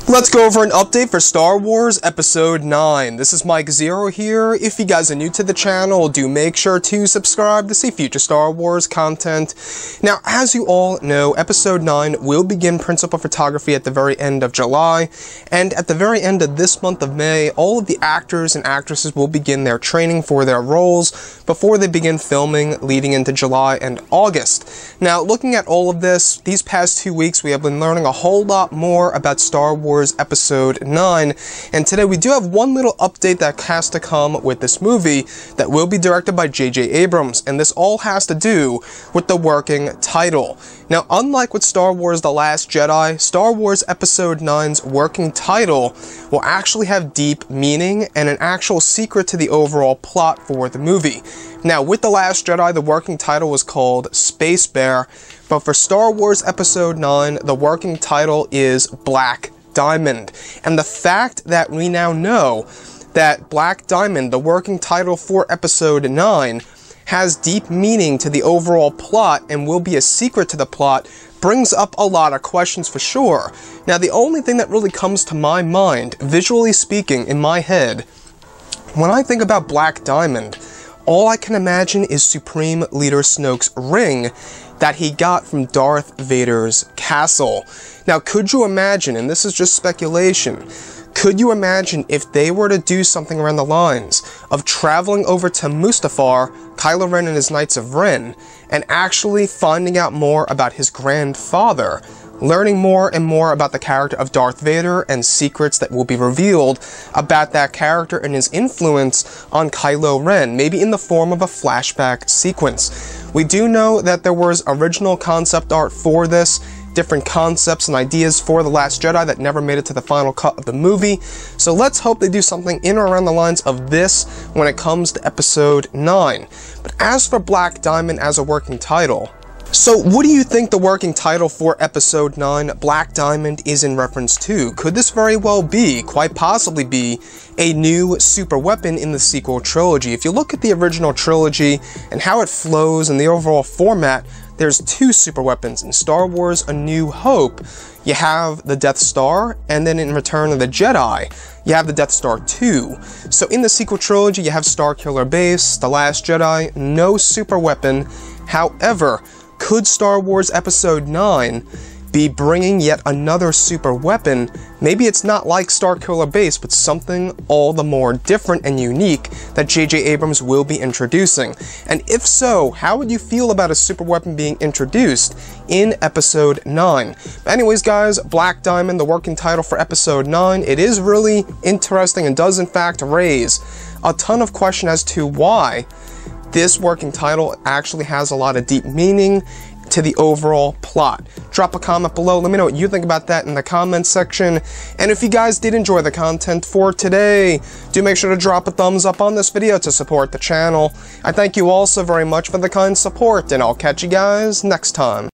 Let's go over an update for Star Wars Episode 9. This is Mike Zero here. If you guys are new to the channel, do make sure to subscribe to see future Star Wars content. Now, as you all know, Episode 9 will begin principal photography at the very end of July, and at the very end of this month of May, all of the actors and actresses will begin their training for their roles before they begin filming leading into July and August. Now, looking at all of this, these past 2 weeks we have been learning a whole lot more about Star Wars Episode 9, and today we do have one little update that has to come with this movie that will be directed by J.J. Abrams, and this all has to do with the working title. Now, unlike with Star Wars The Last Jedi, Star Wars Episode 9's working title will actually have deep meaning and an actual secret to the overall plot for the movie. Now, with The Last Jedi, the working title was called Space Bear, but for Star Wars Episode 9, the working title is Black Diamond. And the fact that we now know that Black Diamond, the working title for Episode 9, has deep meaning to the overall plot and will be a secret to the plot brings up a lot of questions for sure. Now, the only thing that really comes to my mind, visually speaking, in my head, when I think about Black Diamond, all I can imagine is Supreme Leader Snoke's ring that he got from Darth Vader's castle. Now, could you imagine, and this is just speculation, could you imagine if they were to do something around the lines of traveling over to Mustafar, Kylo Ren and his Knights of Ren, and actually finding out more about his grandfather, learning more and more about the character of Darth Vader and secrets that will be revealed about that character and his influence on Kylo Ren, maybe in the form of a flashback sequence. We do know that there was original concept art for this, different concepts and ideas for The Last Jedi that never made it to the final cut of the movie, so let's hope they do something in or around the lines of this when it comes to Episode 9. But as for Black Diamond as a working title, so what do you think the working title for Episode 9, Black Diamond, is in reference to? Could this very well be, quite possibly be, a new super weapon in the sequel trilogy? If you look at the original trilogy and how it flows and the overall format, there's two super weapons. In Star Wars A New Hope, you have the Death Star, and then in Return of the Jedi, you have the Death Star 2. So in the sequel trilogy, you have Starkiller Base, The Last Jedi, no super weapon. However, could Star Wars Episode 9 be bringing yet another super weapon? Maybe it's not like Starkiller Base, but something all the more different and unique that J.J. Abrams will be introducing. And if so, how would you feel about a super weapon being introduced in Episode 9? But anyways, guys, Black Diamond, the working title for Episode 9, it is really interesting and does in fact raise a ton of questions as to why this working title actually has a lot of deep meaning to the overall plot. Drop a comment below, let me know what you think about that in the comments section, and if you guys did enjoy the content for today, do make sure to drop a thumbs up on this video to support the channel. I thank you all so very much for the kind support, and I'll catch you guys next time.